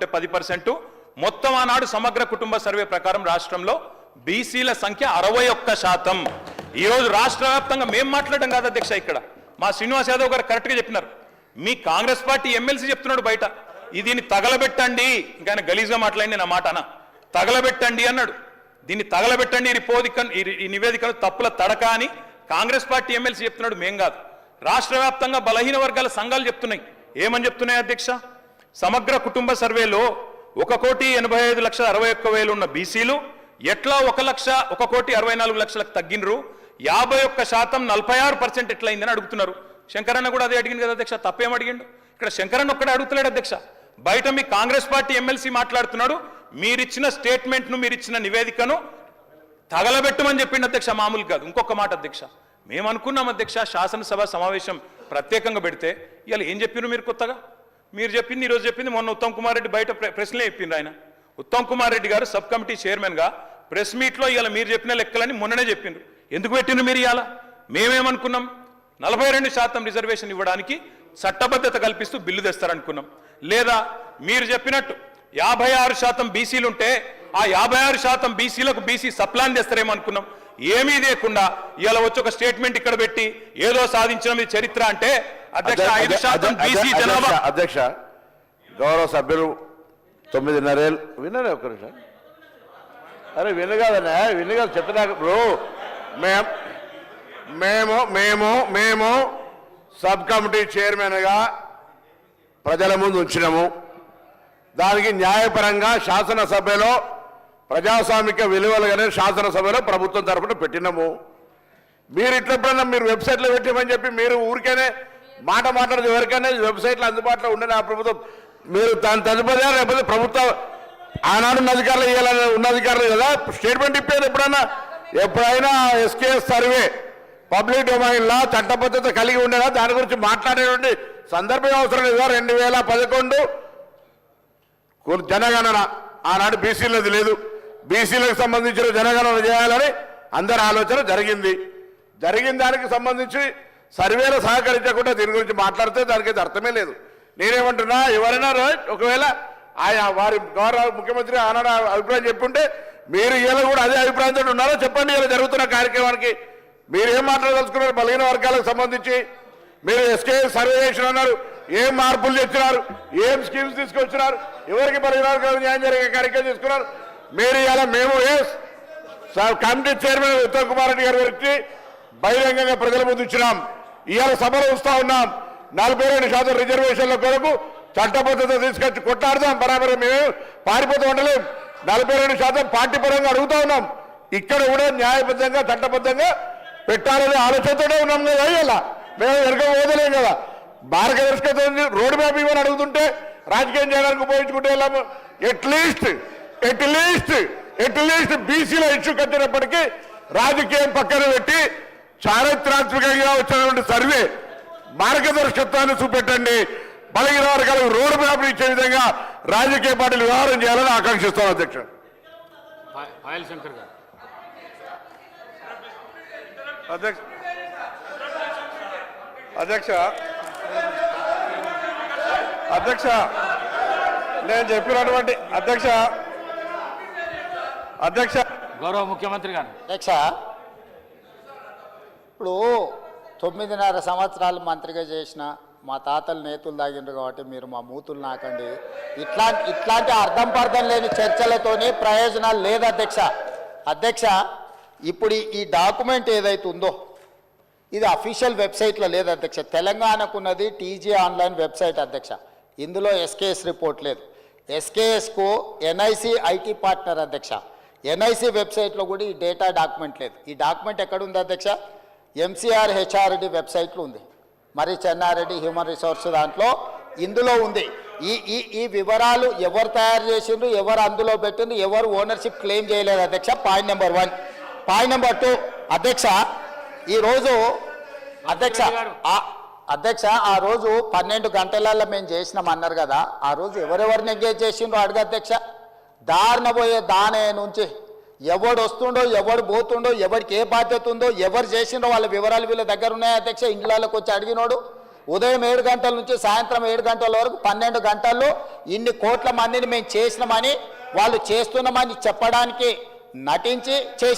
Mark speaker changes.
Speaker 1: ఉంటే 10%. మొత్తం ఆనాడు సమగ్ర కుటుంబ సర్వే ప్రకారం రాష్ట్రంలో బీసీల సంఖ్య 61%. ఈరోజు రాష్ట్ర వ్యాప్తంగా మేము మాట్లాడడం కాదు అధ్యక్ష, ఇక్కడ మా శ్రీనివాస్ యాదవ్ గారు కరెక్ట్గా చెప్పినారు. మీ కాంగ్రెస్ పార్టీ ఎమ్మెల్సీ చెప్తున్నాడు బయట, దీన్ని తగలబెట్టండి, ఇంకా ఆయన గలీజ్గా మాట్లాడింది నా మాట అన్న, తగలబెట్టండి అన్నాడు. దీన్ని తగలబెట్టండి, ఈ నివేదికలు తప్పుల తడక అని కాంగ్రెస్ పార్టీ ఎమ్మెల్సీ చెప్తున్నాడు, మేం కాదు. రాష్ట్ర వ్యాప్తంగా బలహీన వర్గాల సంఘాలు చెప్తున్నాయి. ఏమని చెప్తున్నాయి అధ్యక్ష? సమగ్ర కుటుంబ సర్వేలో 1,85,61,000 ఉన్న బీసీలు ఎట్లా 1,64,64,00,000 తగ్గినరు, 51% 46% ఎట్లయిందని అడుగుతున్నారు. శంకరన్న కూడా అదే అడిగింది కదా అధ్యక్ష, తప్పేం అడిగిండు? ఇక్కడ శంకరన్న ఒక్కడే అడుగుతలేడు అధ్యక్ష, బయట మీ కాంగ్రెస్ పార్టీ ఎమ్మెల్సీ మాట్లాడుతున్నాడు, మీరిచ్చిన స్టేట్మెంట్ను మీరిచ్చిన నివేదికను తగలబెట్టమని చెప్పిండు అధ్యక్ష, మామూలు కాదు. ఇంకొక మాట అధ్యక్ష, మేము అనుకున్నాం అధ్యక్ష శాసనసభ సమావేశం ప్రత్యేకంగా పెడితే, ఇవాళ ఏం చెప్పినారు మీరు కొత్తగా? మీరు చెప్పింది ఈరోజు చెప్పింది మొన్న ఉత్తమ్ కుమార్ రెడ్డి బయట ప్రెస్లే చెప్పిండ్రు. ఆయన ఉత్తమ్ కుమార్ రెడ్డి గారు సబ్ కమిటీ చైర్మన్గా ప్రెస్ మీట్లో ఇవాళ మీరు చెప్పిన లెక్కలని మొన్ననే చెప్పిండ్రు. ఎందుకు పెట్టిండ్రు మీరు ఇవాళ? మేమేమనుకున్నాం, 42% రిజర్వేషన్ ఇవ్వడానికి చట్టబద్ధత కల్పిస్తూ బిల్లు తెస్తారనుకున్నాం. లేదా మీరు చెప్పినట్టు 56% బీసీలు ఉంటే ఆ 56% బీసీలకు బీసీ సప్లాన్ తెస్తారేమో అనుకున్నాం. ఏమీ లేకుండా ఇలా వచ్చి ఒక స్టేట్మెంట్ ఇక్కడ పెట్టి ఏదో సాధించడం ఇది చరిత్ర అంటే అధ్యక్ష 5% బీసీ జనాభా.
Speaker 2: అధ్యక్ష గౌరవ సభ్యులు 9:30 విన్నారే ఒక్క నిమిషం. అరే వినగాదనే వినగా చెప్పినా బ్రో, మేము సబ్ కమిటీ చైర్మన్గా ప్రజల ముందు ఉంచినాము. దానికి న్యాయపరంగా శాసనసభలో ప్రజాస్వామిక విలువలుగానే శాసనసభలో ప్రభుత్వం తరఫున పెట్టినాము. మీరు ఇట్లప్పుడన్నా మీరు వెబ్సైట్లో పెట్టామని చెప్పి మీరు ఊరికేనే మాట్లాడదు, ఎవరికైనా వెబ్సైట్లో అందుబాటులో ఉండని ఆ ప్రభుత్వం మీరు దాని తదుపరి లేకపోతే ప్రభుత్వం ఆనాడు ఉన్న అధికారులు ఇవ్వాలని ఉన్న అధికారులు కదా స్టేట్మెంట్ ఇప్పేది. ఎప్పుడైనా ఎస్కేఎస్ సర్వే పబ్లిక్ డొమైన్లా చట్టబద్ధత కలిగి ఉండేలా దాని గురించి మాట్లాడేటువంటి సందర్భం అవసరం లేదా? 2011 జనగణన ఆనాడు బీసీలది లేదు, బీసీలకు సంబంధించిన జనగణన చేయాలని అందరి ఆలోచన జరిగింది. జరిగిన దానికి సంబంధించి సర్వేలు సహకరించకుండా దీని గురించి మాట్లాడితే దానికి అర్థమే లేదు. నేనేమంటున్నా, ఎవరైనా ఒకవేళ ఆయా వారి గౌరవ ముఖ్యమంత్రి ఆనాడు అభిప్రాయం చెప్పుంటే మీరు ఇలా కూడా అదే అభిప్రాయంతో ఉన్నారో చెప్పండి. ఇలా జరుగుతున్న కార్యక్రమానికి మీరు ఏం మాట్లాడదలుచుకున్నారు? బలహీన వర్గాలకు సంబంధించి మీరు ఎస్కే సర్వే చేసిన అన్నారు, ఏం మార్పులు తెచ్చినారు, ఏం స్కీమ్స్ తీసుకొచ్చినారు, ఎవరికి బలహీన వర్గాలకు న్యాయం జరిగే కార్యక్రమం తీసుకున్నారు మీరు. ఇలా మేము కమిటీ చైర్మన్ ఉత్తమ్ కుమార్ రెడ్డి గారి గురించి బహిరంగంగా ప్రజల ముందు ఇచ్చినాం. ఇవాళ సభలో వస్తూ ఉన్నాం, 42% రిజర్వేషన్ల కొరకు చట్టబద్ధత తీసుకొచ్చి కొట్లాడదాం. బరాబరి మేము పారిపోతూ ఉండలేం. 42% పార్టీ పరంగా అడుగుతూ ఉన్నాం. ఇక్కడ కూడా న్యాయబద్ధంగా చట్టబద్ధంగా పెట్టాలనే ఆలోచనతోనే ఉన్నాం కదా. ఇలా మేము వెనక పోదలేం కదా. మార్గదర్శకత రోడ్ మ్యాప్ ఇవ్వని అడుగుతుంటే రాజకీయం చేయడానికి ఉపయోగించుకుంటే వెళ్ళాము. ఎట్లీస్ట్ బీసీలో ఇష్యూ కట్టినప్పటికీ రాజకీయం పక్కన పెట్టి చారిత్రాత్మకంగా వచ్చినటువంటి సర్వే మార్గదర్శకత్వాన్ని చూపెట్టండి. బలహీన వర్గాలకు రోడ్ మ్యాప్ ఇచ్చే విధంగా రాజకీయ పార్టీలు వ్యవహారం చేయాలని ఆకాంక్షిస్తాం. అధ్యక్ష
Speaker 3: అధ్యక్ష నేను చెప్పినటువంటి అధ్యక్ష
Speaker 4: గౌరవ ముఖ్యమంత్రి గారు.
Speaker 5: అధ్యక్ష ఇప్పుడు 9.5 సంవత్సరాలు మంత్రిగా చేసిన మా తాతలు నేతులు తాగిండ్రు కాబట్టి మీరు మా మూతులు నాకండి. ఇట్లాంటి అర్థం పర్థం లేని చర్చలతోని ప్రయోజనాలు లేదు అధ్యక్ష. ఇప్పుడు ఈ డాక్యుమెంట్ ఏదైతే ఉందో ఇది అఫీషియల్ వెబ్సైట్లో లేదు అధ్యక్ష. తెలంగాణకున్నది టీజీ ఆన్లైన్ వెబ్సైట్ అధ్యక్ష. ఇందులో ఎస్కేఎస్ రిపోర్ట్ లేదు. ఎస్కేఎస్కు ఎన్ఐసి ఐటీ పార్ట్నర్ అధ్యక్ష. ఎన్ఐసి వెబ్సైట్లో కూడా ఈ డేటా డాక్యుమెంట్ లేదు. ఈ డాక్యుమెంట్ ఎక్కడుంది అధ్యక్ష? ఎంసీఆర్ హెచ్ఆర్డి వెబ్సైట్లో ఉంది. మరి చెన్నారెడ్డి హ్యూమన్ రిసోర్స్ దాంట్లో ఇందులో ఉంది. ఈ వివరాలు ఎవరు తయారు చేసిండ్రు, ఎవరు అందులో పెట్టిండ్రు, ఎవరు ఓనర్షిప్ క్లెయిమ్ చేయలేదు అధ్యక్ష. Point number 1. పాయింట్ నెంబర్ 2 అధ్యక్ష, ఈరోజు అధ్యక్ష ఆ రోజు 12 గంటలలో మేము చేసినాం అన్నారు కదా. ఆ రోజు ఎవరెవరిని ఎంగేజ్ చేసిండ్రో అడుగు అధ్యక్ష. దారిన పోయే దానే నుంచి ఎవడు వస్తుండో, ఎవడు పోతుండో, ఎవరికి ఏ బాధ్యత ఉందో, ఎవరు చేసిండో వాళ్ళ వివరాలు వీళ్ళ దగ్గర ఉన్నాయి అధ్యక్ష. ఇండ్లలోకి వచ్చి అడిగినోడు ఉదయం 7 గంటల నుంచి సాయంత్రం 7 గంటల వరకు 12 గంటల్లో ఇన్ని కోట్ల మందిని మేము చేసినామని వాళ్ళు చేస్తున్నామని చెప్పడానికి నటించి చేసి